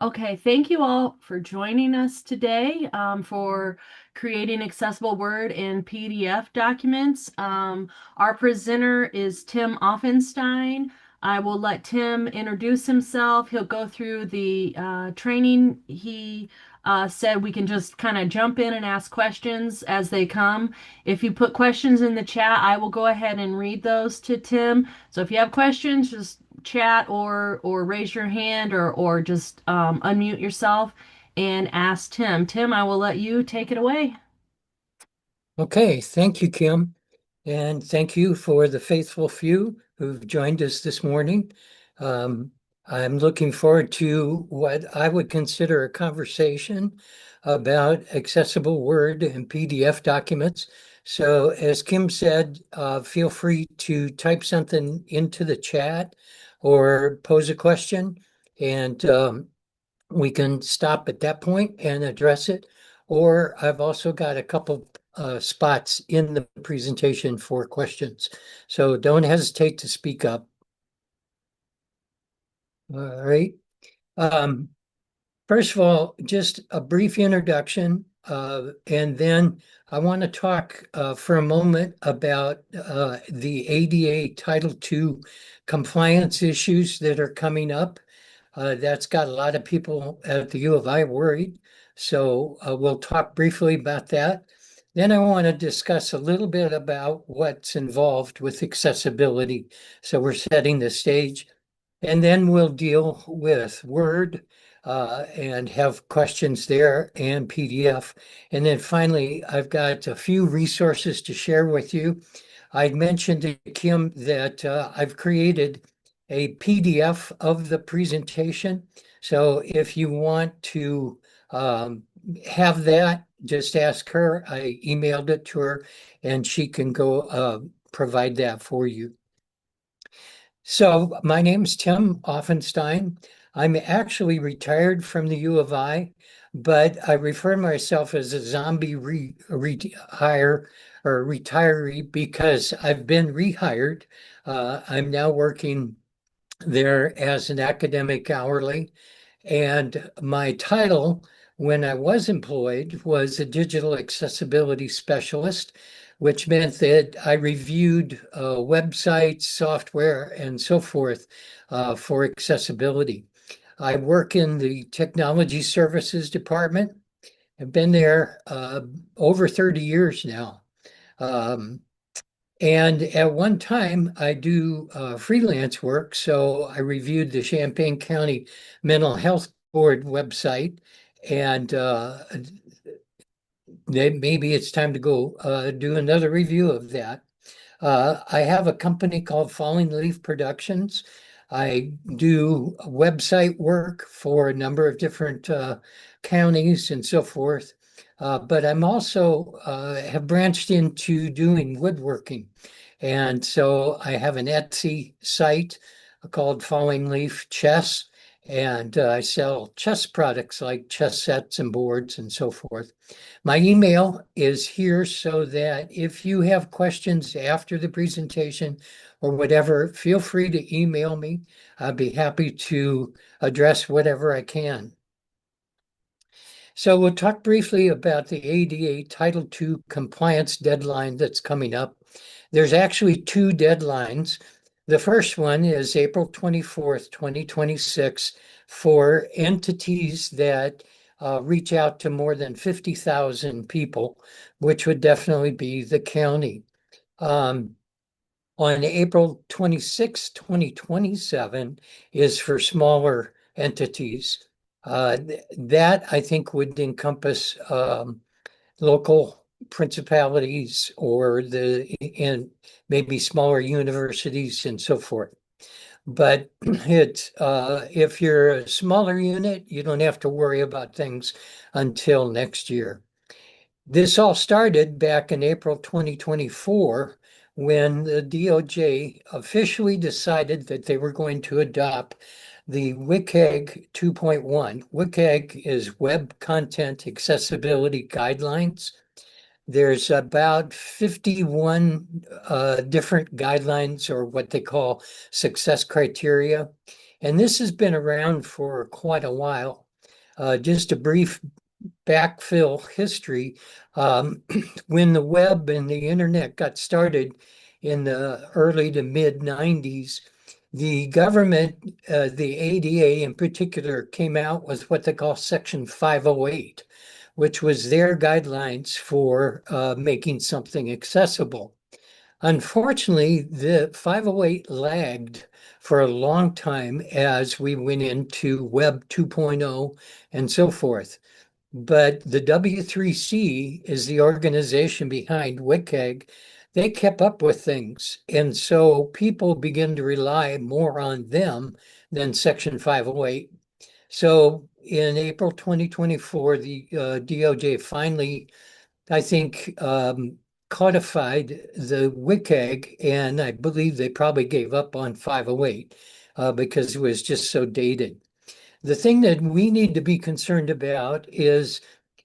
Okay, thank you all for joining us today for creating accessible Word and PDF documents. Our presenter is Tim Offenstein. I will let Tim introduce himself. He'll go through the training. He said we can just kind of jump in and ask questions as they come. If you put questions in the chat, I will go ahead and read those to Tim. So if you have questions, just chat or raise your hand or just unmute yourself and ask Tim. Tim, I will let you take it away. Okay, thank you, Kim. And thank you for the faithful few who've joined us this morning. Um, I'm looking forward to what I would consider a conversation about accessible Word and PDF documents. So as Kim said, feel free to type something into the chat or pose a question, and we can stop at that point and address it. Or I've also got a couple spots in the presentation for questions. So don't hesitate to speak up. All right. Um, First of all, just a brief introduction, and then I want to talk for a moment about the ADA Title II compliance issues that are coming up. That's got a lot of people at the U of I worried. So we'll talk briefly about that. Then I want to discuss a little bit about what's involved with accessibility. So we're setting the stage. And then we'll deal with Word and have questions there and PDF. And then finally, I've got a few resources to share with you. I mentioned to Kim that I've created a PDF of the presentation. So if you want to have that, just ask her. I emailed it to her and she can go provide that for you. So my name's Tim Offenstein. I'm actually retired from the U of I, but I refer to myself as a zombie rehire or retiree because I've been rehired. I'm now working there as an academic hourly, and my title when I was employed was a digital accessibility specialist, which meant that I reviewed websites, software, and so forth for accessibility. I work in the technology services department. I've been there over 30 years now. Um, and at one time, I do freelance work. So I reviewed the Champaign County Mental Health Board website, and maybe it's time to go do another review of that. I have a company called Falling Leaf Productions. I do website work for a number of different counties and so forth. But I'm also have branched into doing woodworking. And so I have an Etsy site called Falling Leaf Chess, and I sell chess products like chess sets and boards and so forth. My email is here so that if you have questions after the presentation or whatever, feel free to email me. I'd be happy to address whatever I can. So we'll talk briefly about the ADA Title II compliance deadline that's coming up. There's actually two deadlines. The first one is April 24th, 2026 for entities that reach out to more than 50,000 people, which would definitely be the county. On April 26, 2027 is for smaller entities. That I think would encompass local principalities or and maybe smaller universities and so forth. But if you're a smaller unit, you don't have to worry about things until next year. This all started back in April 2024 when the DOJ officially decided that they were going to adopt the WCAG 2.1. WCAG is Web Content Accessibility Guidelines. there's about 51 different guidelines or what they call success criteria. And this has been around for quite a while. Just a brief backfill history. Um, when the web and the internet got started in the early to mid 90s, the government, the ADA in particular, came out with what they call Section 508, which was their guidelines for making something accessible. Unfortunately, the 508 lagged for a long time as we went into Web 2.0 and so forth. But the W3C is the organization behind WCAG. They kept up with things. And so people begin to rely more on them than Section 508. So in April 2024, the DOJ finally, I think, codified the WCAG, and I believe they probably gave up on 508 because it was just so dated. The thing that we need to be concerned about is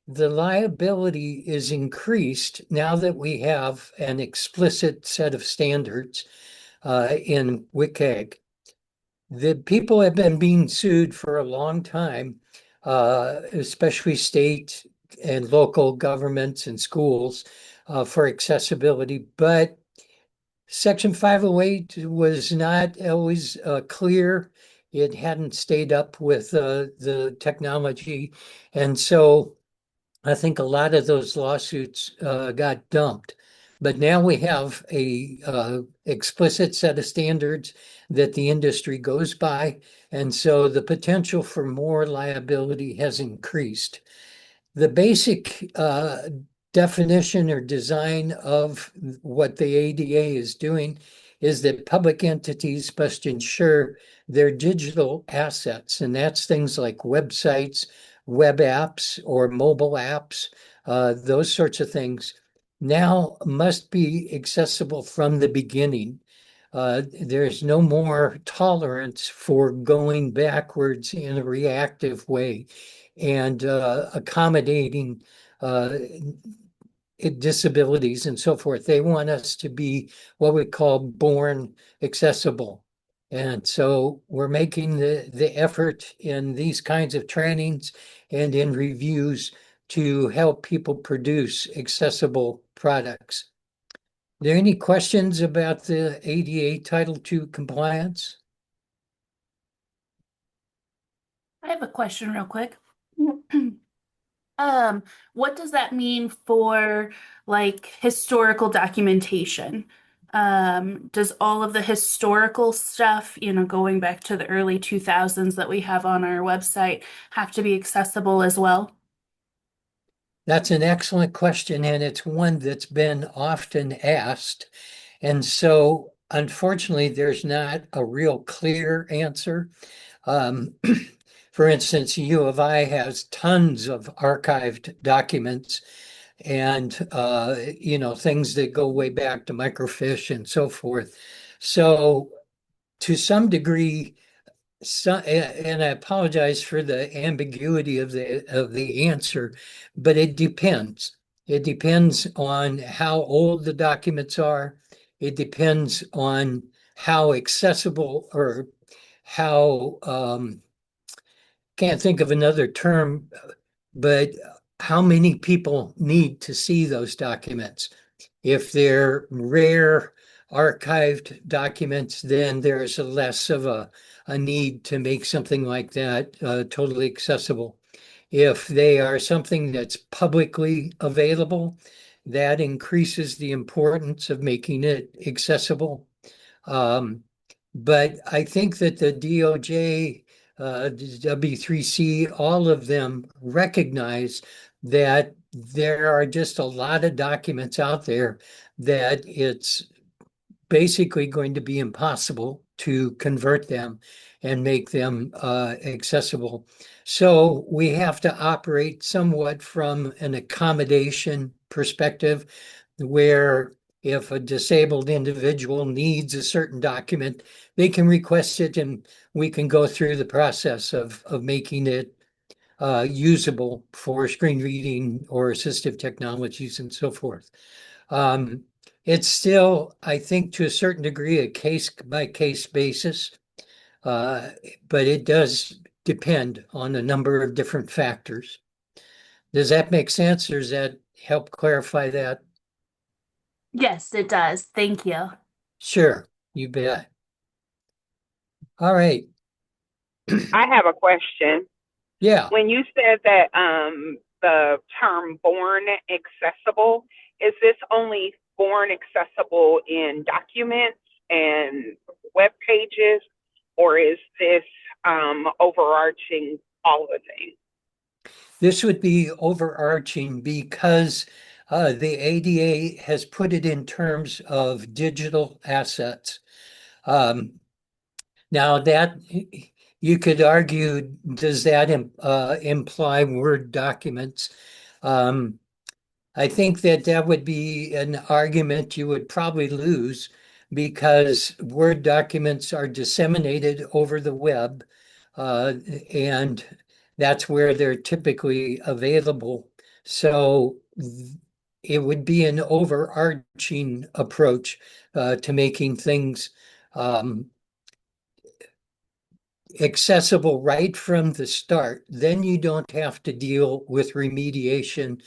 the liability is increased now that we have an explicit set of standards in WCAG. The people have been being sued for a long time, especially state and local governments and schools for accessibility. But Section 508 was not always clear. It hadn't stayed up with the technology. And so I think a lot of those lawsuits got dumped. But now we have a explicit set of standards that the industry goes by. And so the potential for more liability has increased. The basic definition or design of what the ADA is doing is that public entities must ensure their digital assets, and that's things like websites, web apps, or mobile apps, those sorts of things, now must be accessible from the beginning. There's no more tolerance for going backwards in a reactive way and accommodating disabilities and so forth. They want us to be what we call born accessible. And so we're making the effort in these kinds of trainings and in reviews to help people produce accessible products. Are there any questions about the ADA Title II compliance? I have a question real quick. What does that mean for like historical documentation? Does all of the historical stuff, going back to the early 2000s that we have on our website have to be accessible as well? That's an excellent question, and it's one that's been often asked. And so, unfortunately, there's not a real clear answer. Um, for instance, U of I has tons of archived documents and things that go way back to microfiche and so forth. So, to some degree, and I apologize for the ambiguity of the answer, but it depends. It depends on how old the documents are. It depends on how accessible or how can't think of another term, but how many people need to see those documents. If they're rare archived documents, then there's a less of a need to make something like that totally accessible. If they are something that's publicly available, that increases the importance of making it accessible. Um, but I think that the DOJ, W3C, all of them recognize that there are just a lot of documents out there that it's basically going to be impossible to convert them and make them accessible. So we have to operate somewhat from an accommodation perspective, where if a disabled individual needs a certain document, they can request it and we can go through the process of making it usable for screen reading or assistive technologies and so forth. Um, it's still, I think, to a certain degree, a case by case basis, uh, but it does depend on a number of different factors. Does that make sense, or does that help clarify that? Yes, it does. Thank you. Sure, you bet. All right. I have a question. Yeah, When you said that the term born accessible, is this only born accessible in documents and web pages, or is this overarching all the things? this would be overarching because the ADA has put it in terms of digital assets. Um, Now that you could argue, does that imply Word documents? Um, I think that that would be an argument you would probably lose because Word documents are disseminated over the web, uh, and that's where they're typically available. So it would be an overarching approach to making things accessible right from the start. Then you don't have to deal with remediation.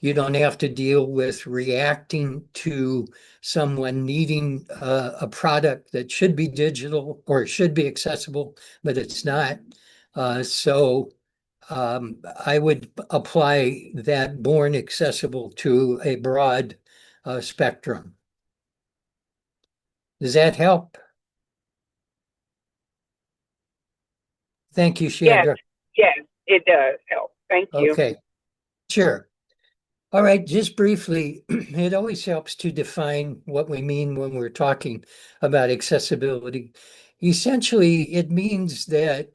You don't have to deal with reacting to someone needing a product that should be digital or should be accessible, but it's not. So I would apply that born accessible to a broad spectrum. Does that help? Thank you, Yes, Chandra. yes, it does help. Thank you. Okay, sure. All right, just briefly, it always helps to define what we mean when we're talking about accessibility. Essentially, it means that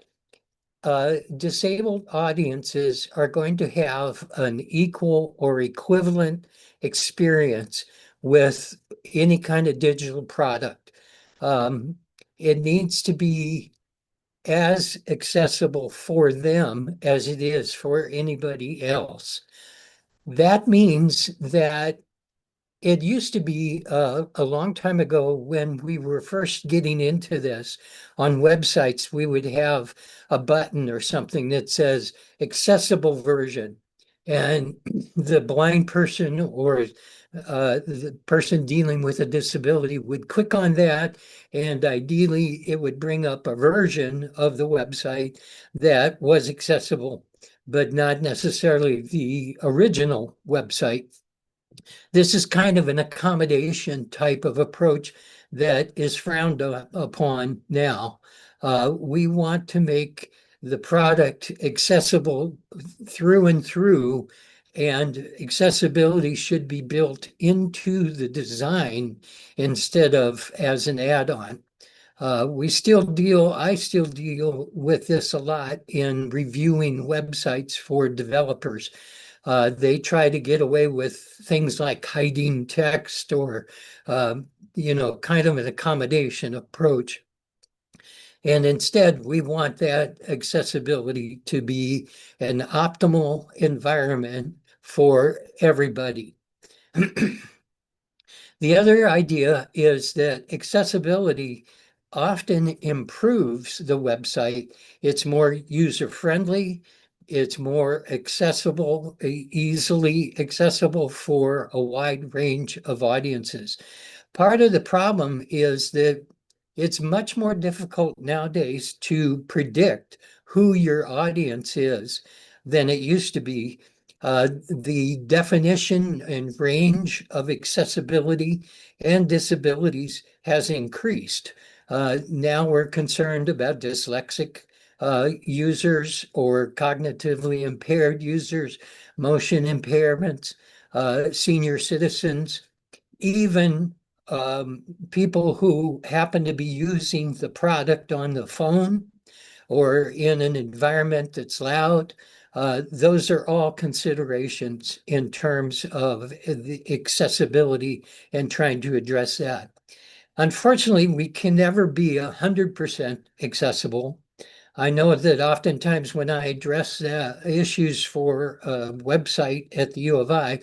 disabled audiences are going to have an equal or equivalent experience with any kind of digital product. Um, it needs to be as accessible for them as it is for anybody else. That means that it used to be a long time ago when we were first getting into this on websites, we would have a button or something that says accessible version. And the blind person or the person dealing with a disability would click on that, and ideally it would bring up a version of the website that was accessible, but not necessarily the original website. This is kind of an accommodation type of approach that is frowned upon now. We want to make the product accessible through and through, and accessibility should be built into the design instead of as an add-on. I still deal with this a lot in reviewing websites for developers. They try to get away with things like hiding text or, kind of an accommodation approach. And instead, we want that accessibility to be an optimal environment for everybody. The other idea is that accessibility often improves the website. It's more user-friendly. It's more accessible, easily accessible for a wide range of audiences. Part of the problem is that it's much more difficult nowadays to predict who your audience is than it used to be. The definition and range of accessibility and disabilities has increased. Now we're concerned about dyslexic users or cognitively impaired users, motion impairments, senior citizens, even people who happen to be using the product on the phone or in an environment that's loud. Those are all considerations in terms of the accessibility and trying to address that. Unfortunately, we can never be 100% accessible. I know that oftentimes when I address issues for a website at the U of I,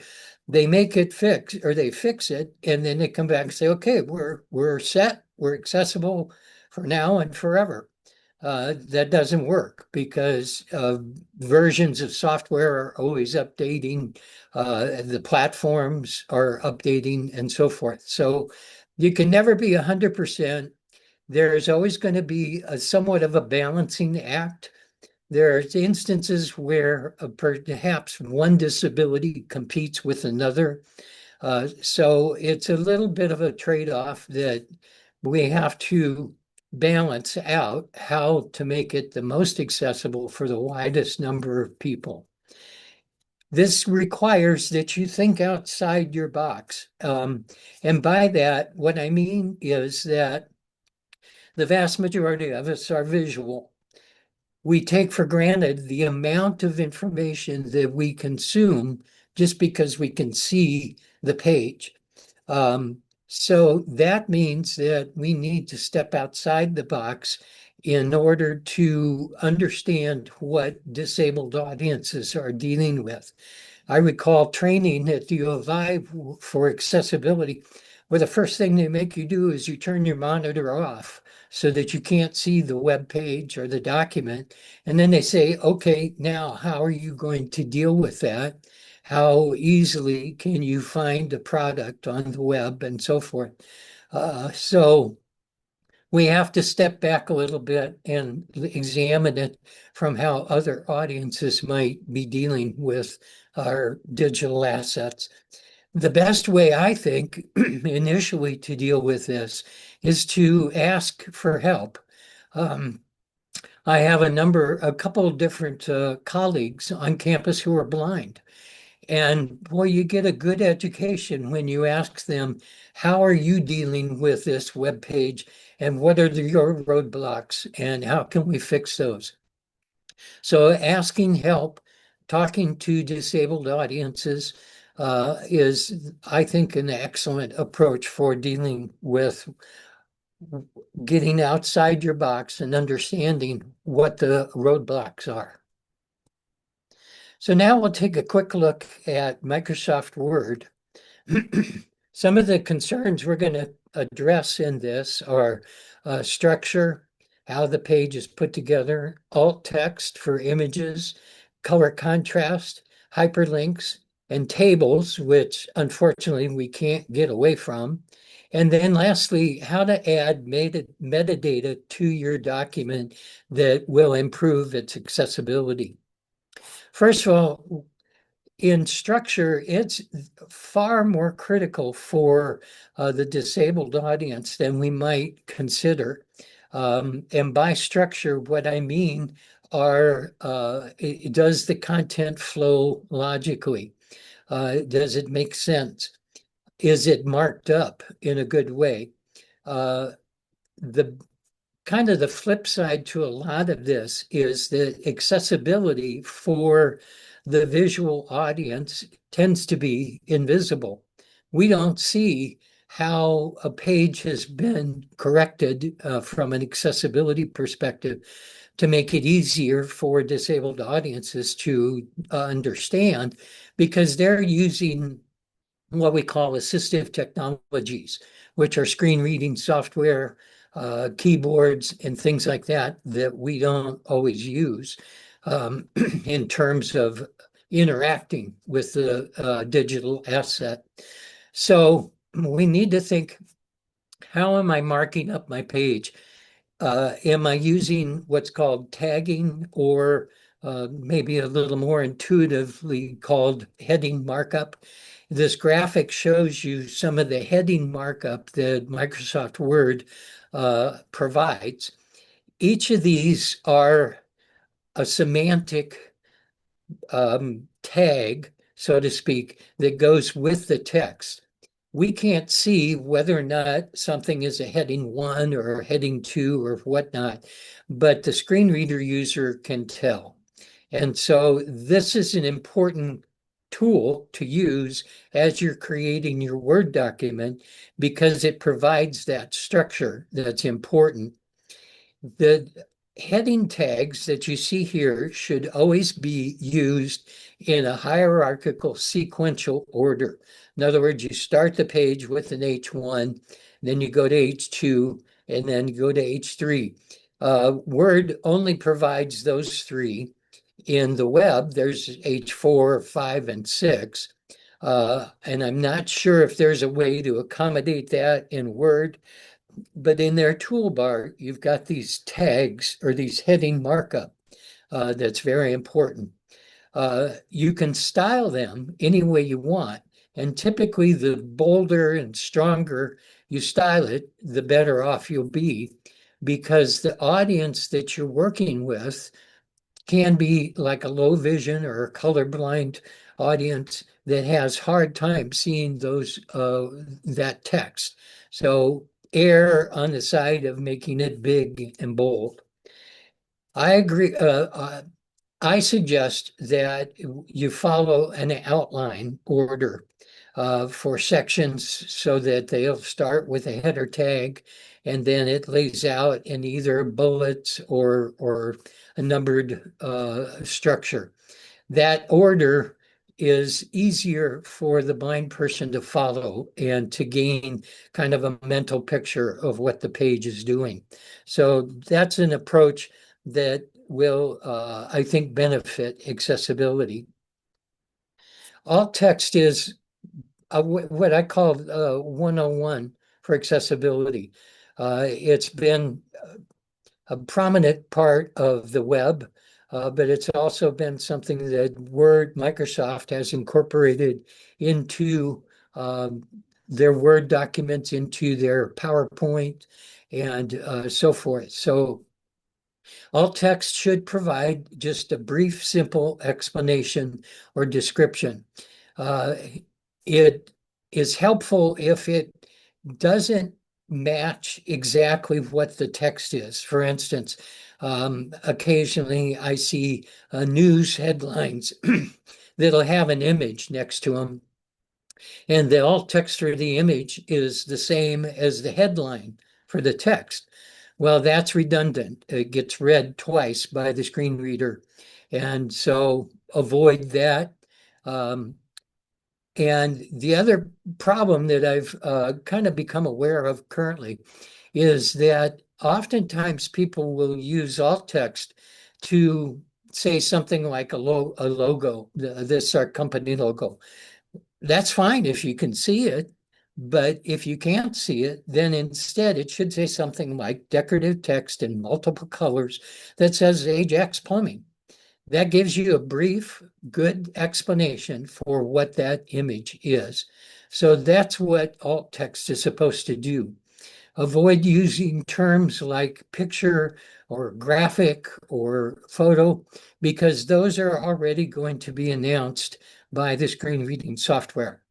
they make it fix or they fix it, and then they come back and say, "Okay, we're set, we're accessible for now and forever." That doesn't work because versions of software are always updating, the platforms are updating, and so forth. So you can never be 100%. There's always going to be somewhat of a balancing act. There's instances where perhaps one disability competes with another. So it's a little bit of a trade-off that we have to balance out how to make it the most accessible for the widest number of people. This requires that you think outside your box. And by that, what I mean is that the vast majority of us are visual. We take for granted the amount of information that we consume just because we can see the page. So that means that we need to step outside the box in order to understand what disabled audiences are dealing with. I recall training at the U of I for accessibility, where the first thing they make you do is you turn your monitor off so that you can't see the web page or the document. And then they say, okay, now how are you going to deal with that? How easily can you find a product on the web and so forth? So we have to step back a little bit and examine it from how other audiences might be dealing with our digital assets. The best way, I think, initially to deal with this is to ask for help. I have a couple of different colleagues on campus who are blind. And boy, you get a good education when you ask them, how are you dealing with this web page and what are your roadblocks and how can we fix those? So asking help, talking to disabled audiences is, I think, an excellent approach for dealing with getting outside your box and understanding what the roadblocks are. So now we'll take a quick look at Microsoft Word. Some of the concerns we're going to address in this are structure, how the page is put together, alt text for images, color contrast, hyperlinks, and tables, which unfortunately we can't get away from. And then lastly, how to add metadata to your document that will improve its accessibility. First of all, in structure, it's far more critical for the disabled audience than we might consider. And by structure, what I mean are, does the content flow logically? Does it make sense? Is it marked up in a good way? The kind of the flip side to a lot of this is that accessibility for the visual audience tends to be invisible. We don't see how a page has been corrected from an accessibility perspective to make it easier for disabled audiences to understand, because they're using what we call assistive technologies, which are screen reading software, keyboards, and things like that that we don't always use in terms of interacting with the digital asset. So we need to think, how am I marking up my page? Am I using what's called tagging, or maybe a little more intuitively called heading markup? This graphic shows you some of the heading markup that Microsoft Word provides. Each of these are a semantic tag, so to speak, that goes with the text. We can't see whether or not something is a heading 1 or a heading 2 or whatnot, but the screen reader user can tell. And so this is an important tool to use as you're creating your Word document, because it provides that structure that's important. The heading tags that you see here should always be used in a hierarchical sequential order. In other words, you start the page with an H1, then you go to H2, and then you go to H3. Word only provides those three. In the web, there's H4, 5, and 6. And I'm not sure if there's a way to accommodate that in Word, but in their toolbar, you've got these tags or these heading markup that's very important. You can style them any way you want. And typically, the bolder and stronger you style it, the better off you'll be, because the audience that you're working with can be like a low vision or a colorblind audience that has hard time seeing those that text. So err on the side of making it big and bold. I agree. I suggest that you follow an outline order for sections so that they'll start with a header tag and then it lays out in either bullets or a numbered structure. That order is easier for the blind person to follow and to gain kind of a mental picture of what the page is doing. So that's an approach that will, I think, benefit accessibility. Alt text is what I call 101 for accessibility. It's been a prominent part of the web, but it's also been something that Microsoft has incorporated into their Word documents, into their PowerPoint, and so forth. So alt text should provide just a brief, simple explanation or description. It is helpful if it doesn't match exactly what the text is. For instance, occasionally I see news headlines that'll have an image next to them, and the alt text for the image is the same as the headline for the text. Well, that's redundant. It gets read twice by the screen reader. And so avoid that. And the other problem that I've kind of become aware of currently is that oftentimes people will use alt text to say something like a logo, this is our company logo. That's fine if you can see it, but if you can't see it, then instead it should say something like decorative text in multiple colors that says Ajax Plumbing. That gives you a brief, good explanation for what that image is. So that's what alt text is supposed to do. Avoid using terms like picture or graphic or photo, because those are already going to be announced by the screen reading software.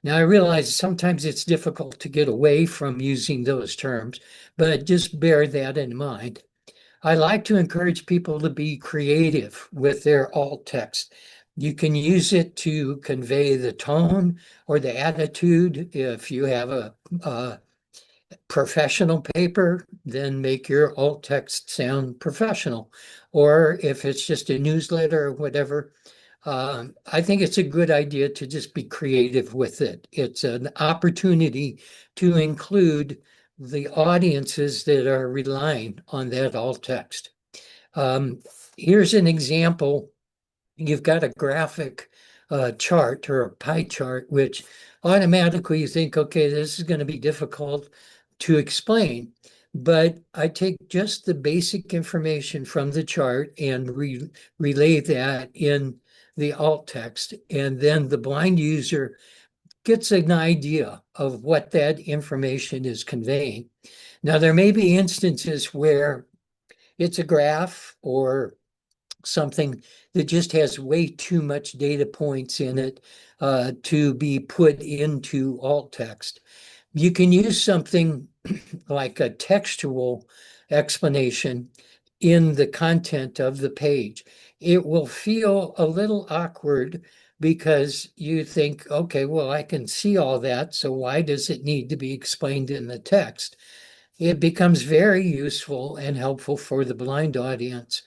Now, I realize sometimes it's difficult to get away from using those terms, but just bear that in mind. I like to encourage people to be creative with their alt text. You can use it to convey the tone or the attitude. If you have a professional paper, then make your alt text sound professional. Or if it's just a newsletter or whatever, I think it's a good idea to just be creative with it. It's an opportunity to include the audiences that are relying on that alt text. Here's an example. You've got a graphic chart or a pie chart, which automatically you think, okay, this is going to be difficult to explain. But I take just the basic information from the chart and relay that in the alt text. And then the blind user gets an idea of what that information is conveying. Now, there may be instances where it's a graph or something that just has way too much data points in it to be put into alt text. You can use something like a textual explanation in the content of the page. It will feel a little awkward because you think, okay, well, I can see all that, so why does it need to be explained in the text? it becomes very useful and helpful for the blind audience.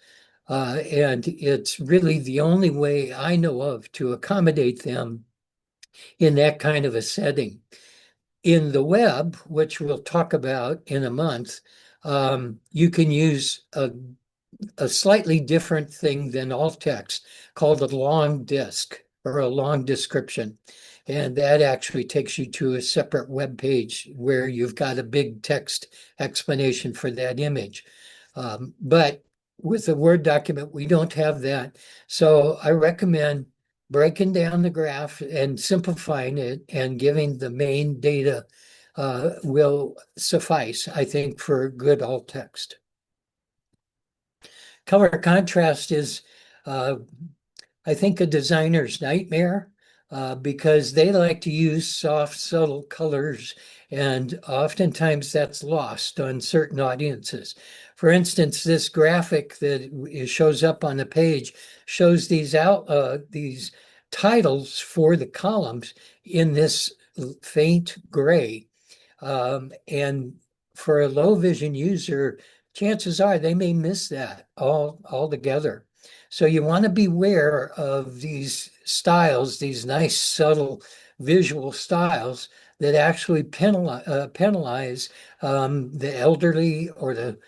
And it's really the only way I know of to accommodate them in that kind of a setting. In the web, which we'll talk about in a month, you can use a slightly different thing than alt text called a long disk or a long description. And that actually takes you to a separate web page where you've got a big text explanation for that image. But with a Word document, we don't have that. So I recommend breaking down the graph and simplifying it and giving the main data will suffice, I think, for good alt text. Color contrast is, I think, a designer's nightmare because they like to use soft, subtle colors, and oftentimes that's lost on certain audiences. For instance, this graphic that shows up on the page shows these titles for the columns in this faint gray. And for a low vision user, chances are they may miss that altogether. So you want to beware of these styles, these nice, subtle visual styles that actually penalize the elderly or the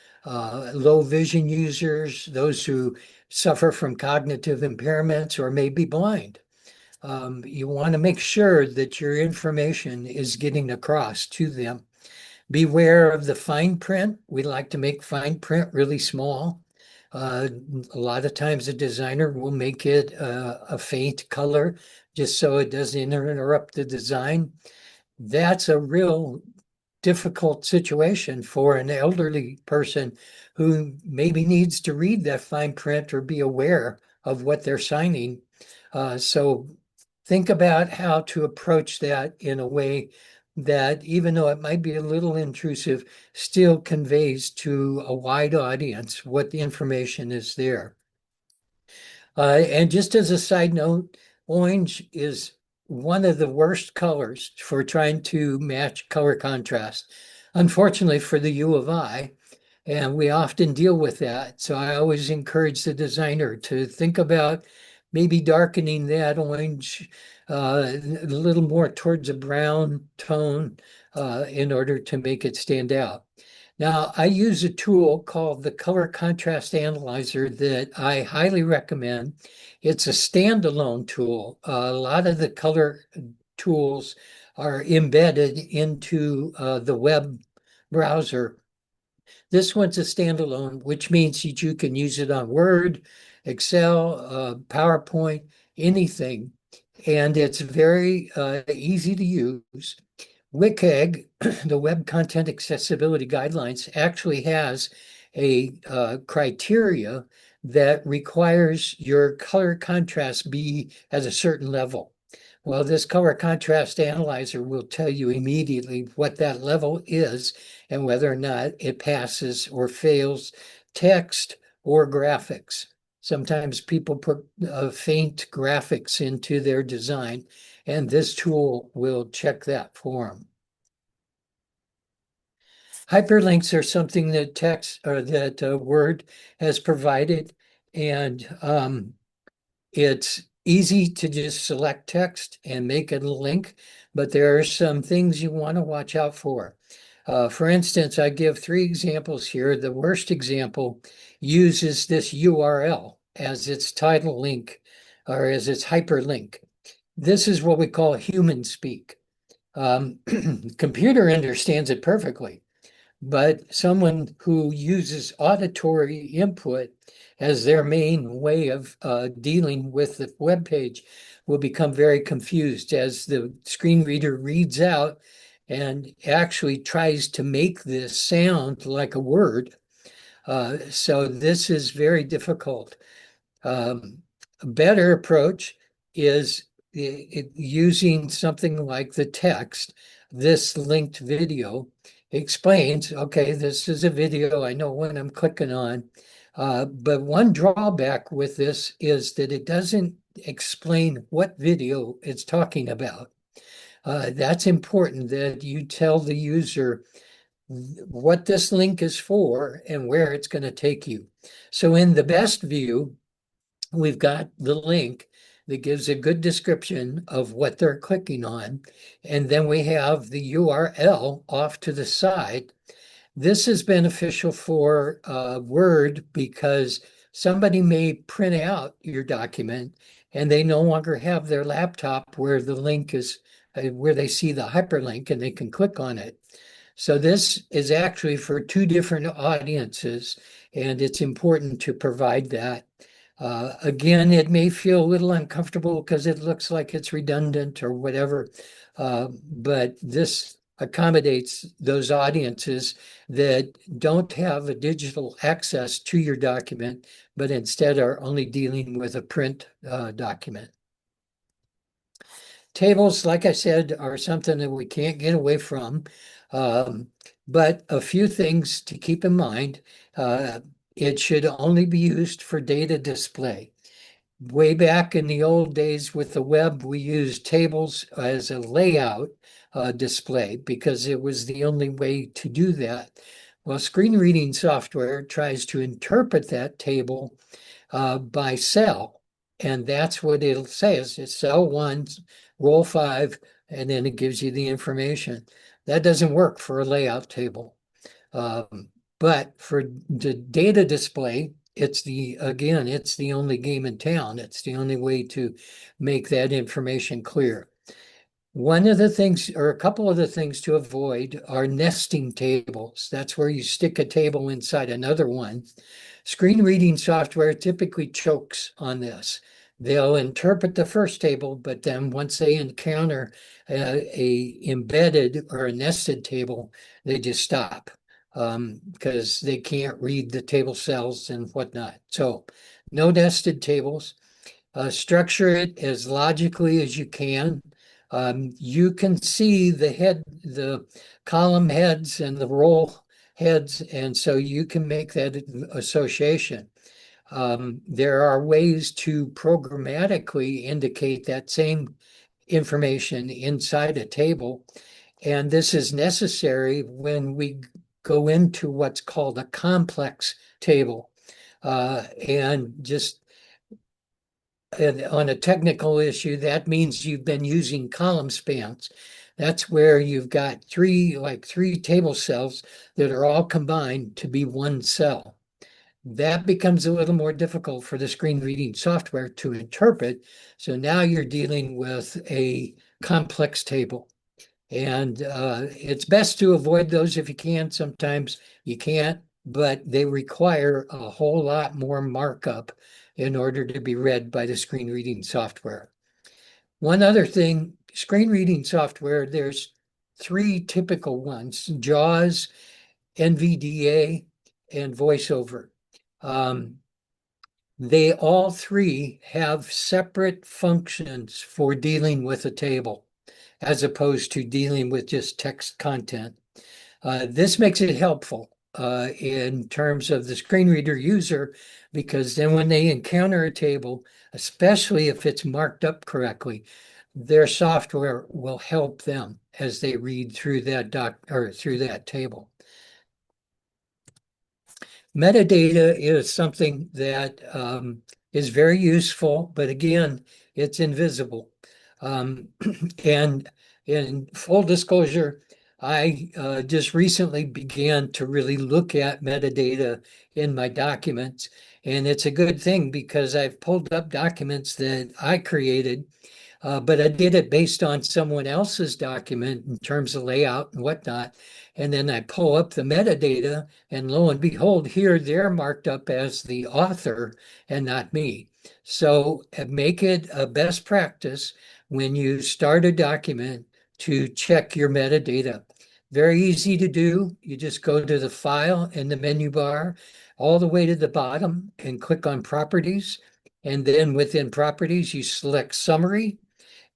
low vision users, those who suffer from cognitive impairments or may be blind. You want to make sure that your information is getting across to them. Beware of the fine print. We like to make fine print really small. A lot of times a designer will make it a faint color just so it doesn't interrupt the design. That's a real difficult situation for an elderly person who maybe needs to read that fine print or be aware of what they're signing. So think about how to approach that in a way that, even though it might be a little intrusive, still conveys to a wide audience what the information is there. And just as a side note, orange is one of the worst colors for trying to match color contrast. Unfortunately for the U of I, and we often deal with that. So I always encourage the designer to think about maybe darkening that orange a little more towards a brown tone in order to make it stand out. Now, I use a tool called the Color Contrast Analyzer that I highly recommend. It's a standalone tool. A lot of the color tools are embedded into the web browser. This one's a standalone, which means that you can use it on Word, Excel, PowerPoint, anything. And it's very easy to use. WCAG, the Web Content Accessibility Guidelines, actually has a criteria that requires your color contrast be at a certain level. Well, this color contrast analyzer will tell you immediately what that level is and whether or not it passes or fails text or graphics. Sometimes people put faint graphics into their design, and this tool will check that for them. Hyperlinks are something that Word has provided, and it's easy to just select text and make it a link, but there are some things you want to watch out for. For instance, I give 3 examples here. The worst example uses this URL as its title link or as its hyperlink. This is what we call human speak. Computer understands it perfectly, but someone who uses auditory input as their main way of dealing with the web page will become very confused as the screen reader reads out and actually tries to make this sound like a word. So this is very difficult. A better approach is using something like the text. This linked video explains, okay, this is a video, I know what I'm clicking on. But one drawback with this is that it doesn't explain what video it's talking about. That's important that you tell the user what this link is for and where it's going to take you. So in the best view, we've got the link that gives a good description of what they're clicking on. And then we have the URL off to the side. This is beneficial for Word because somebody may print out your document and they no longer have their laptop where the link is, where they see the hyperlink and they can click on it. So this is actually for two different audiences, and it's important to provide that. Again, it may feel a little uncomfortable because it looks like it's redundant or whatever, but this accommodates those audiences that don't have a digital access to your document, but instead are only dealing with a print document. Tables, like I said, are something that we can't get away from. But a few things to keep in mind. It should only be used for data display. Way back in the old days with the web, we used tables as a layout display because it was the only way to do that. Well, screen reading software tries to interpret that table by cell. And that's what it'll say is it's cell 1, roll 5, and then it gives you the information. That doesn't work for a layout table. But for the data display, it's the only game in town. It's the only way to make that information clear. One of the things, or a couple of the things to avoid are nesting tables. That's where you stick a table inside another one. Screen reading software typically chokes on this. They'll interpret the first table, but then once they encounter a embedded or a nested table, they just stop because they can't read the table cells and whatnot. So no nested tables. Structure it as logically as you can. You can see the column heads and the row heads, and so you can make that association. There are ways to programmatically indicate that same information inside a table, and this is necessary when we go into what's called a complex table. And just on a technical issue, that means you've been using column spans. That's where you've got three table cells that are all combined to be one cell. That becomes a little more difficult for the screen reading software to interpret. So now you're dealing with a complex table. And it's best to avoid those if you can. Sometimes you can't, but they require a whole lot more markup in order to be read by the screen reading software. One other thing, screen reading software, there's three typical ones: JAWS, NVDA, and VoiceOver. They all three have separate functions for dealing with a table, as opposed to dealing with just text content. This makes it helpful in terms of the screen reader user, because then when they encounter a table, especially if it's marked up correctly, their software will help them as they read through that table. Metadata is something that is very useful, but again, it's invisible. And in full disclosure, I just recently began to really look at metadata in my documents, and it's a good thing because I've pulled up documents that I created, but I did it based on someone else's document in terms of layout and whatnot. And then I pull up the metadata, and lo and behold, here they're marked up as the author and not me. So make it a best practice when you start a document to check your metadata. Very easy to do. You just go to the file in the menu bar all the way to the bottom and click on properties. And then within properties, you select summary.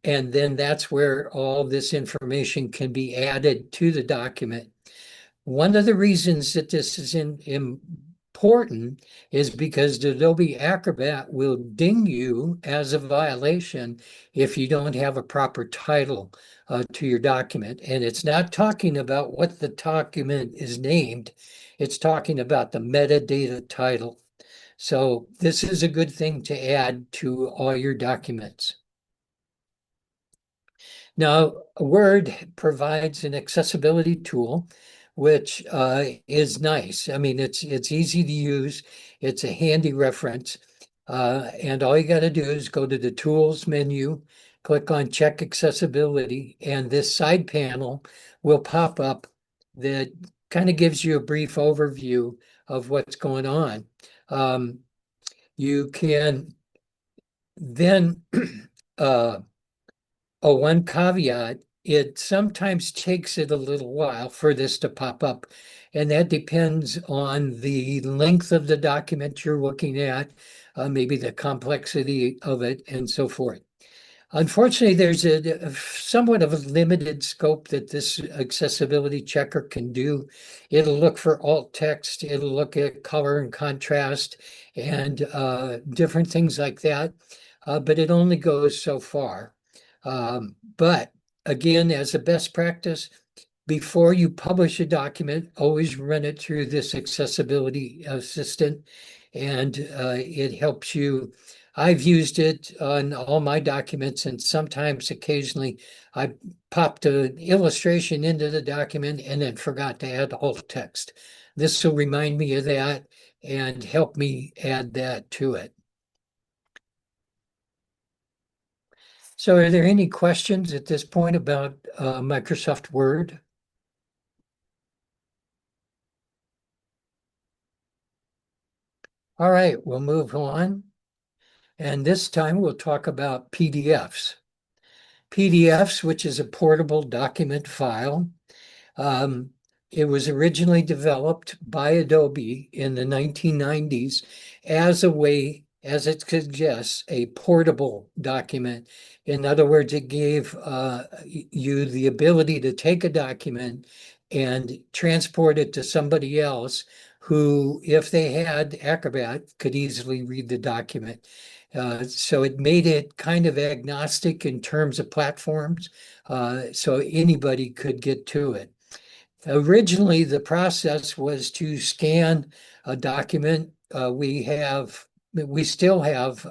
And then that's where all this information can be added to the document. One of the reasons that this is important important is because the Adobe Acrobat will ding you as a violation if you don't have a proper title to your document. And it's not talking about what the document is named. It's talking about the metadata title. So this is a good thing to add to all your documents. Now, Word provides an accessibility tool, which is nice. I mean, it's easy to use. It's a handy reference. And all you got to do is go to the Tools menu, click on Check Accessibility, and this side panel will pop up that kind of gives you a brief overview of what's going on. You can then Oh, one caveat, it sometimes takes it a little while for this to pop up, and that depends on the length of the document you're looking at, maybe the complexity of it, and so forth. Unfortunately, there's a somewhat of a limited scope that this accessibility checker can do. It'll look for alt text, it'll look at color and contrast, and different things like that, but it only goes so far. But again, as a best practice, before you publish a document, always run it through this accessibility assistant, and it helps you. I've used it on all my documents, and sometimes occasionally I popped an illustration into the document and then forgot to add alt text. This will remind me of that and help me add that to it. So are there any questions at this point about Microsoft Word? All right, we'll move on. And this time we'll talk about PDFs. PDFs, which is a portable document file. It was originally developed by Adobe in the 1990s as a way, as it suggests, a portable document. In other words, it gave you the ability to take a document and transport it to somebody else who, if they had Acrobat, could easily read the document. So it made it kind of agnostic in terms of platforms, so anybody could get to it. Originally, the process was to scan a document. We still have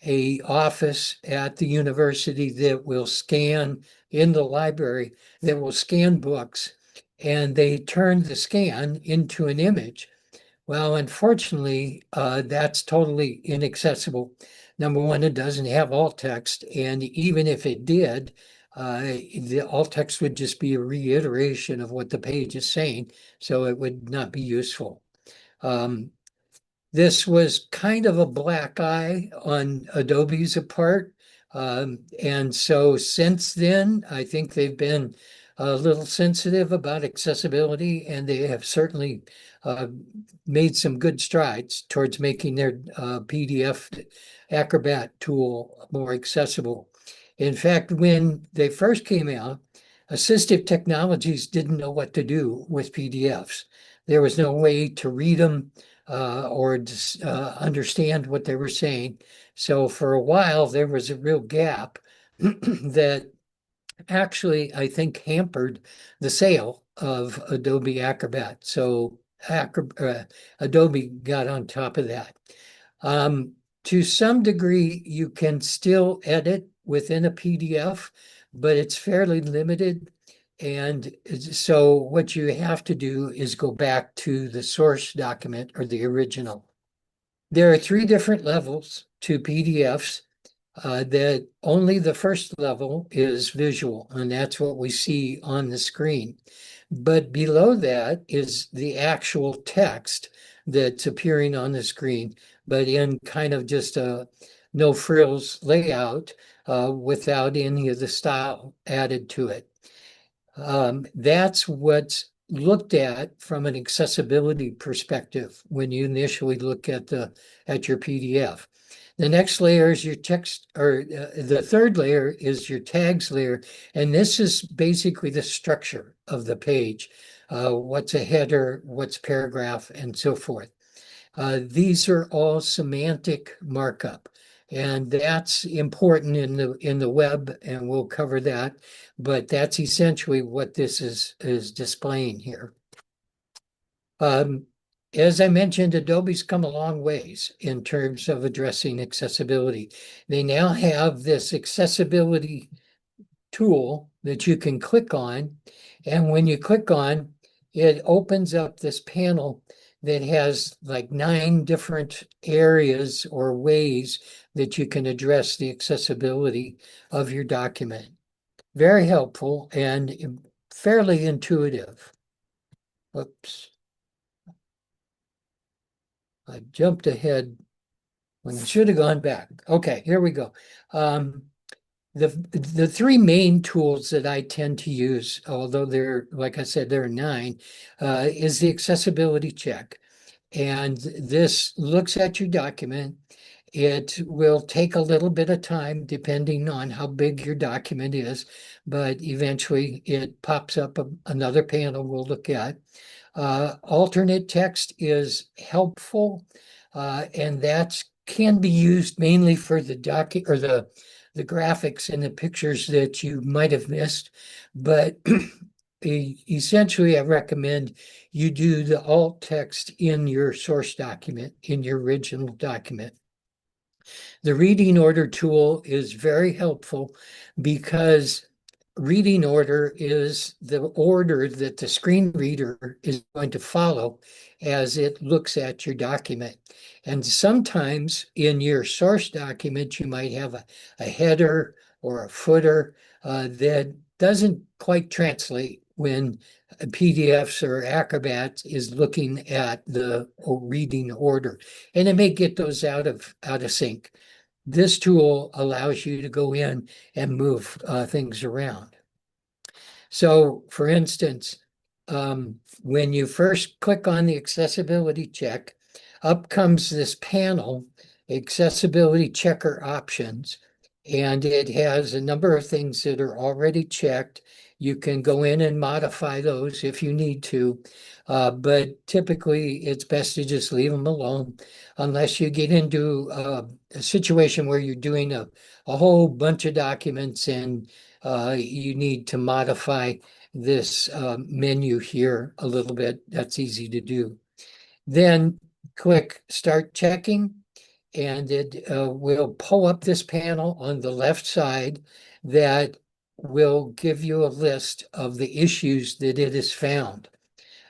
a office at the university that will scan in the library, that will scan books, and they turn the scan into an image. Well, unfortunately, that's totally inaccessible. Number one, it doesn't have alt text, and even if it did, the alt text would just be a reiteration of what the page is saying, so it would not be useful. This was kind of a black eye on Adobe's part. And so since then, I think they've been a little sensitive about accessibility, and they have certainly made some good strides towards making their PDF Acrobat tool more accessible. In fact, when they first came out, assistive technologies didn't know what to do with PDFs. There was no way to read them or understand what they were saying. So for a while, there was a real gap that actually, I think, hampered the sale of Adobe Acrobat. So Adobe got on top of that. To some degree, you can still edit within a PDF, but it's fairly limited. And so what you have to do is go back to the source document or the original. There are 3 different levels to PDFs. That only the first level is visual, and that's what we see on the screen. But below that is the actual text that's appearing on the screen, but in kind of just a no frills layout without any of the style added to it. That's what's looked at from an accessibility perspective when you initially look at your PDF. The next layer is your text, or the third layer is your tags layer. And this is basically the structure of the page. What's a header, what's paragraph, and so forth. These are all semantic markup, and that's important in the web, and we'll cover that. But that's essentially what this is displaying here. As I mentioned, Adobe's come a long ways in terms of addressing accessibility. They now have this accessibility tool that you can click on, and when you click on, it opens up this panel that has like 9 different areas or ways that you can address the accessibility of your document. Very helpful and fairly intuitive. Oops. I jumped ahead when I should have gone back. Okay, here we go. The 3 main tools that I tend to use, although like I said, there are 9, is the accessibility check. And this looks at your document. It will take a little bit of time depending on how big your document is, but eventually it pops up another panel we'll look at. Alternate text is helpful, and that can be used mainly for the the graphics and the pictures that you might have missed. But essentially, I recommend you do the alt text in your source document, in your original document. The reading order tool is very helpful because reading order is the order that the screen reader is going to follow as it looks at your document. And sometimes in your source document, you might have a header or a footer that doesn't quite translate when PDFs or Acrobat is looking at the reading order, and it may get those out of sync. This tool allows you to go in and move things around. So, for instance, when you first click on the accessibility check, up comes this panel, accessibility checker options, and it has a number of things that are already checked. You can go in and modify those if you need to, but typically it's best to just leave them alone unless you get into a situation where you're doing a whole bunch of documents and you need to modify this menu here a little bit. That's easy to do. Then click Start Checking, and it will pull up this panel on the left side that will give you a list of the issues that it has found.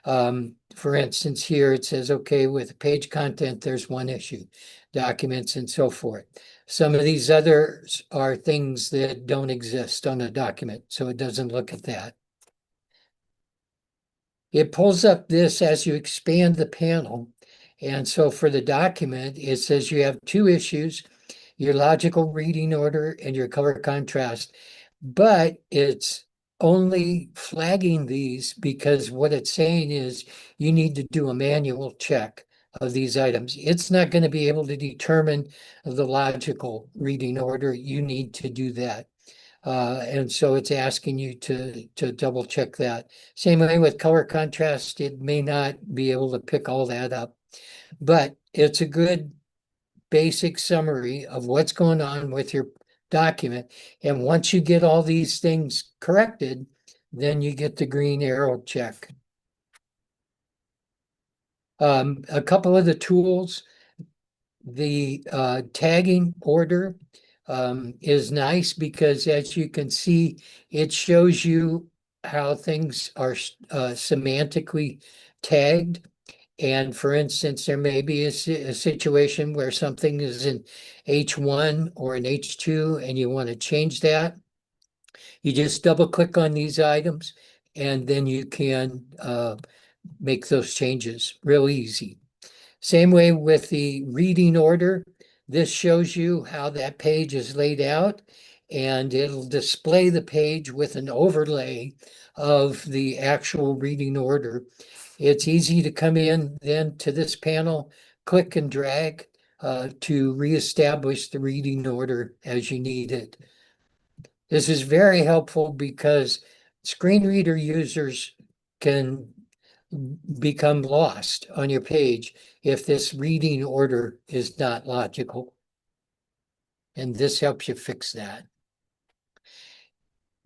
For instance, here it says, okay, with page content, there's one issue, documents and so forth. Some of these others are things that don't exist on a document, so it doesn't look at that. It pulls up this as you expand the panel. And so for the document, it says you have 2 issues, your logical reading order and your color contrast, but it's only flagging these because what it's saying is you need to do a manual check of these items. It's not going to be able to determine the logical reading order. You need to do that. And so it's asking you to double check that. Same way with color contrast, it may not be able to pick all that up, but it's a good basic summary of what's going on with your document. And once you get all these things corrected, then you get the green arrow check. A couple of the tools, the tagging order is nice because as you can see, it shows you how things are semantically tagged. And for instance, there may be a situation where something is in H1 or in H2 and you want to change that. You just double click on these items and then you can make those changes real easy. Same way with the reading order. This shows you how that page is laid out, and it'll display the page with an overlay of the actual reading order. It's easy to come in then to this panel, click and drag to reestablish the reading order as you need it. This is very helpful because screen reader users can become lost on your page if this reading order is not logical. And this helps you fix that.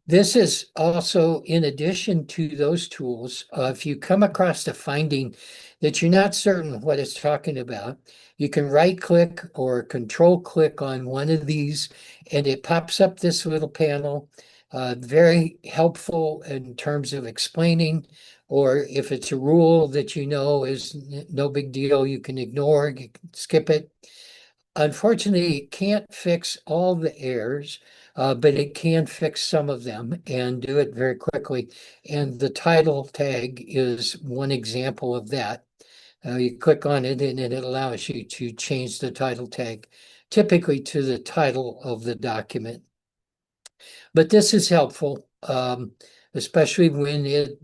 This is also in addition to those tools. If you come across a finding that you're not certain what it's talking about, you can right click or control click on one of these and it pops up this little panel. Very helpful in terms of explaining, or if it's a rule that you know is no big deal, you can ignore, you can skip it. Unfortunately, it can't fix all the errors, but it can fix some of them and do it very quickly. And the title tag is one example of that. You click on it and it allows you to change the title tag, typically to the title of the document. But this is helpful, especially when it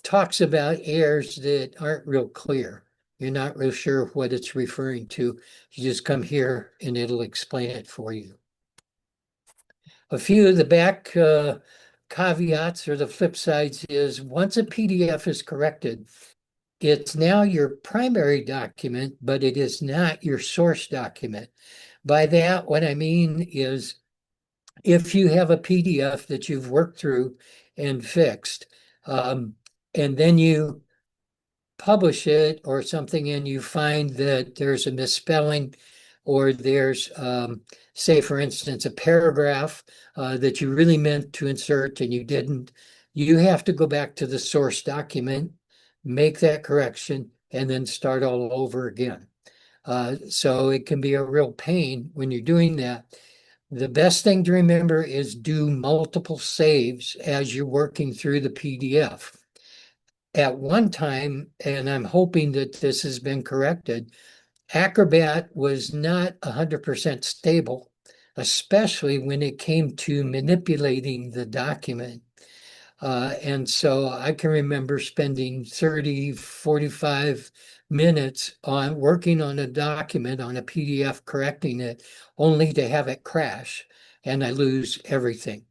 talks about errors that aren't real clear. You're not real sure what it's referring to. You just come here and it'll explain it for you. A few of the back caveats or the flip sides is once a PDF is corrected, it's now your primary document, but it is not your source document. By that, what I mean is if you have a PDF that you've worked through and fixed, and then you publish it or something and you find that there's a misspelling or there's, say, for instance, a paragraph that you really meant to insert and you didn't, you have to go back to the source document, make that correction, and then start all over again. So it can be a real pain when you're doing that. The best thing to remember is do multiple saves as you're working through the PDF. At one time, and I'm hoping that this has been corrected, Acrobat was not 100% stable, especially when it came to manipulating the document. And so I can remember spending 30, 45 minutes on working on a document on a PDF, correcting it, only to have it crash and I lose everything.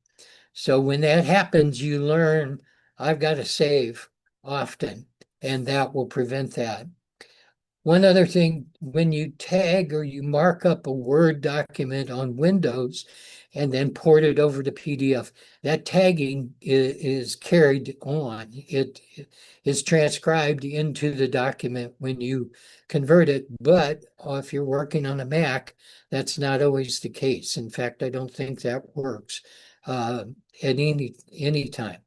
So when that happens, you learn I've got to save often, and that will prevent that. One other thing, when you tag or you mark up a Word document on Windows and then port it over to PDF, that tagging is carried on. It is transcribed into the document when you convert it. But if you're working on a Mac, that's not always the case. In fact, I don't think that works at any time.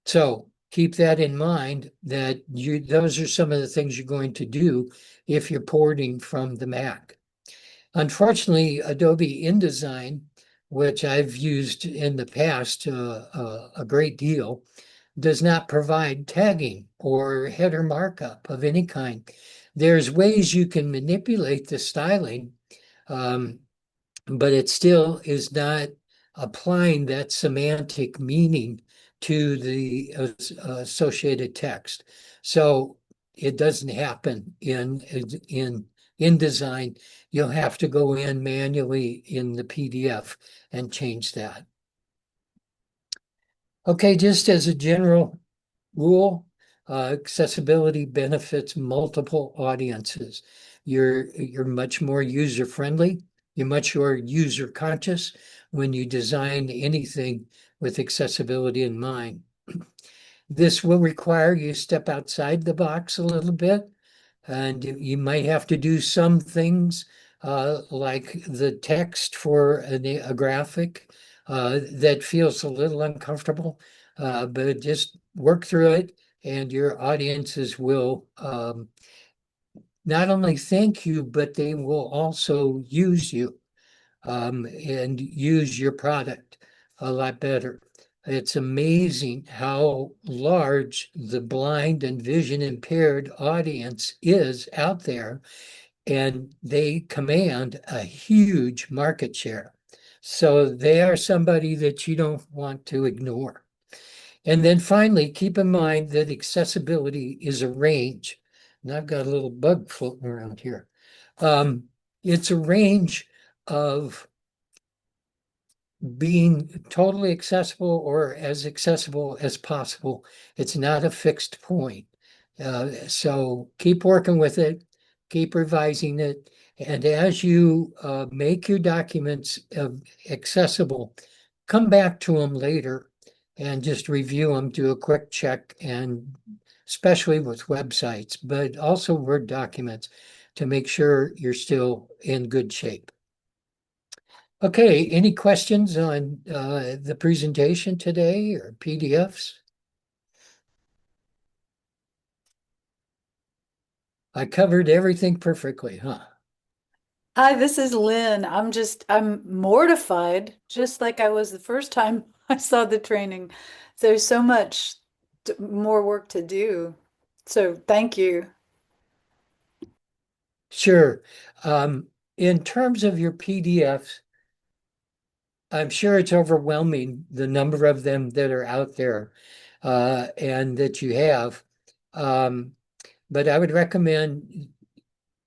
So keep that in mind that those are some of the things you're going to do if you're porting from the Mac. Unfortunately, Adobe InDesign, which I've used in the past a great deal, does not provide tagging or header markup of any kind. There's ways you can manipulate the styling, but it still is not applying that semantic meaning to the associated text. So it doesn't happen in InDesign. You'll have to go in manually in the PDF and change that. Okay, just as a general rule, accessibility benefits multiple audiences. You're much more user-friendly. You're much more user-conscious when you design anything with accessibility in mind. This will require you step outside the box a little bit, and you might have to do some things like the text for a graphic that feels a little uncomfortable, but just work through it and your audiences will not only thank you, but they will also use you and use your product a lot better. It's amazing how large the blind and vision impaired audience is out there, and they command a huge market share. So they are somebody that you don't want to ignore. And then finally, keep in mind that accessibility is a range. And I've got a little bug floating around here. It's a range of being totally accessible or as accessible as possible. It's not a fixed point. So keep working with it, keep revising it. And as you make your documents accessible, come back to them later and just review them, do a quick check, and especially with websites, but also Word documents to make sure you're still in good shape. Okay, any questions on the presentation today or PDFs? I covered everything perfectly, huh? Hi, this is Lynn. I'm mortified, just like I was the first time I saw the training. There's so much more work to do. So thank you. Sure. In terms of your PDFs, I'm sure it's overwhelming, the number of them that are out there and that you have. But I would recommend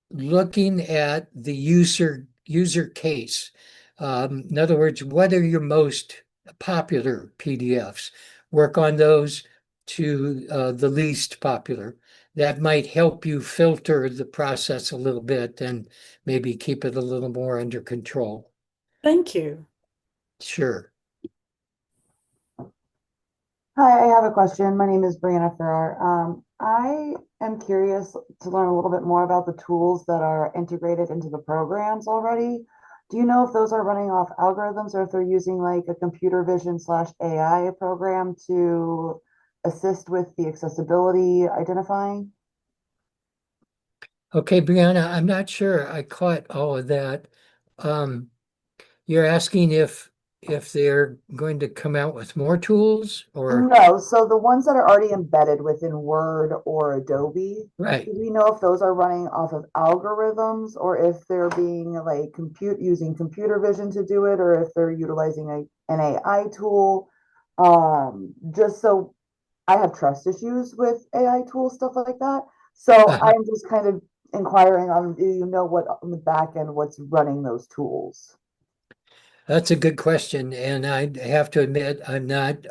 looking at the user case. In other words, what are your most popular PDFs? Work on those to the least popular. That might help you filter the process a little bit and maybe keep it a little more under control. Thank you. Sure. Hi, I have a question. My name is Brianna Farrar. I am curious to learn a little bit more about the tools that are integrated into the programs already. Do you know if those are running off algorithms or if they're using like a computer vision slash AI program to assist with the accessibility identifying? Okay, Brianna, I'm not sure I caught all of that. Um, you're asking if they're going to come out with more tools or No, so the ones that are already embedded within Word or Adobe, right. do we know if those are running off of algorithms or if they're being like compute using computer vision to do it, or if they're utilizing an AI tool? Just so I have trust issues with AI tools, stuff like that. So Uh-huh. I'm just kind of inquiring on, do you know what on the back end, what's running those tools? That's a good question, and I have to admit I'm not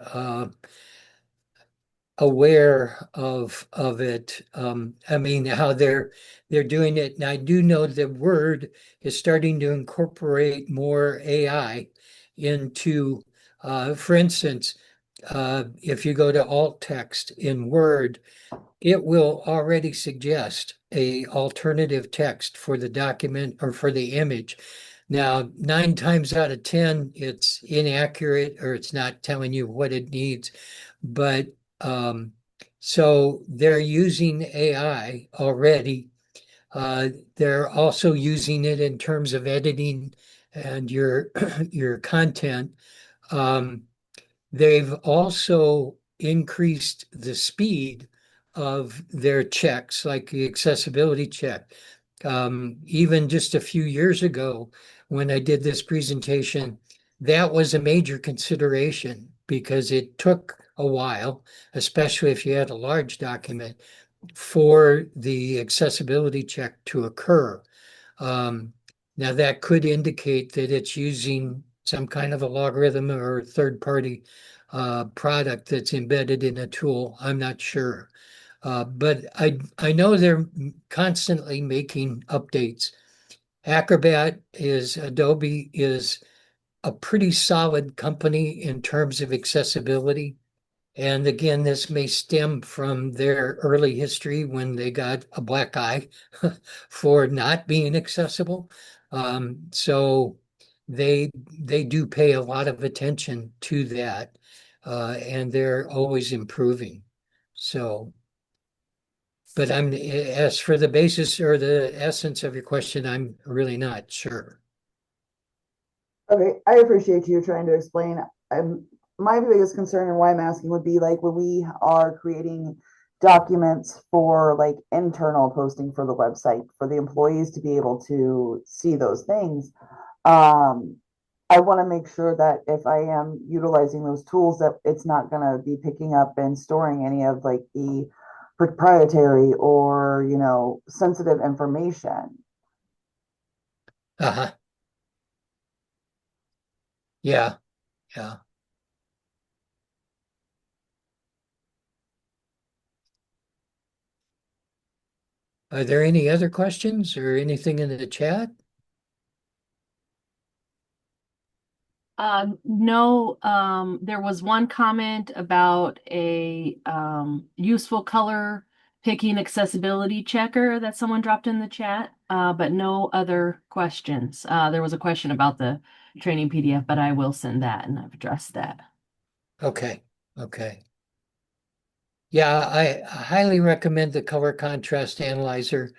aware of it. I mean how they're doing it, and I do know that Word is starting to incorporate more AI into, for instance, if you go to alt text in Word, it will already suggest a alternative text for the document or for the image. Now, 9 times out of 10, it's inaccurate or it's not telling you what it needs. But um, so they're using AI already. They're also using it in terms of editing and your your content. Um, They've also increased the speed of their checks, like the accessibility check. Even just a few years ago, when I did this presentation, that was a major consideration because it took a while, especially if you had a large document, for the accessibility check to occur. Um, Now that could indicate that it's using some kind of a logarithm or third-party product that's embedded in a tool. I'm not sure. But I know they're constantly making updates. Acrobat is Adobe is a pretty solid company in terms of accessibility. And again, this may stem from their early history when they got a black eye for not being accessible. So they do pay a lot of attention to that, and they're always improving. So, but as for the basis or the essence of your question, I'm really not sure. Okay, I appreciate you trying to explain. My biggest concern and why I'm asking would be like when we are creating documents for like internal posting for the website for the employees to be able to see those things. Um, I want to make sure that if I am utilizing those tools, that it's not going to be picking up and storing any of like the proprietary or, sensitive information. Uh-huh. Yeah. Yeah. Are there any other questions or anything in the chat? No, there was one comment about a useful color picking accessibility checker that someone dropped in the chat, but no other questions. There was a question about the training PDF, but I will send that and I've addressed that. Okay, okay. Yeah, I highly recommend the color contrast analyzer.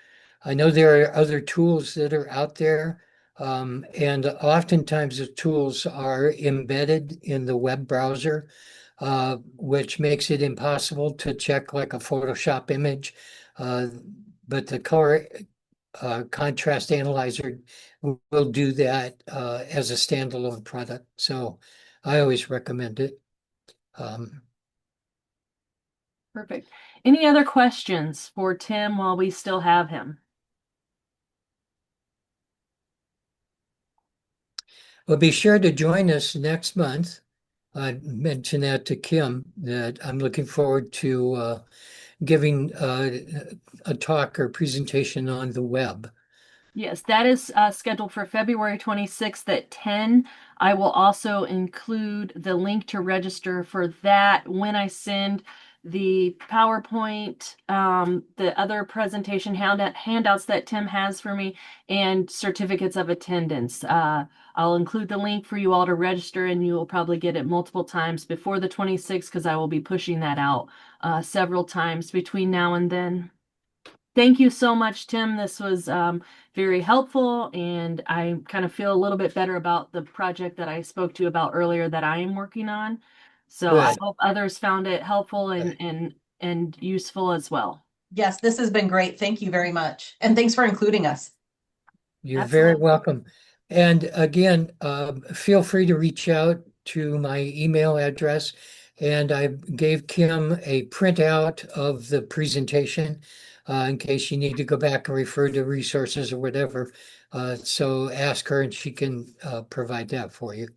I know there are other tools that are out there, and oftentimes the tools are embedded in the web browser, which makes it impossible to check like a Photoshop image. Uh, but the color contrast analyzer will do that as a standalone product. So I always recommend it. Perfect. Any other questions for Tim while we still have him? Well, be sure to join us next month. I mentioned that to Kim, that I'm looking forward to giving a talk or presentation on the web. Yes, that is scheduled for February 26th at 10. I will also include the link to register for that when I send the PowerPoint, the other presentation handouts that Tim has for me, and certificates of attendance. I'll include the link for you all to register, and you will probably get it multiple times before the 26th because I will be pushing that out several times between now and then. Thank you so much, Tim. This was very helpful, and I kind of feel a little bit better about the project that I spoke to you about earlier that I am working on. So I Good. hope others found it helpful and useful as well. Yes, this has been great. Thank you very much. And thanks for including us. You're very Absolutely. welcome. And again, feel free to reach out to my email address. And I gave Kim a printout of the presentation in case you need to go back and refer to resources or whatever. So ask her and she can provide that for you.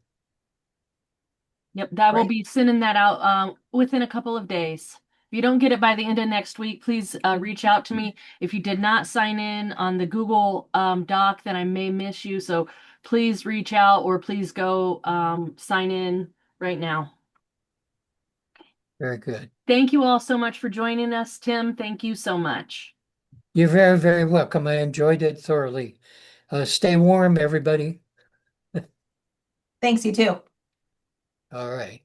Yep, that will Great. be sending that out within a couple of days. If you don't get it by the end of next week, please reach out to me. If you did not sign in on the Google Doc, then I may miss you. So please reach out or please go sign in right now. Very good. Thank you all so much for joining us, Tim. Thank you so much. You're very, very welcome. I enjoyed it thoroughly. Stay warm, everybody. Thanks, you too. All right.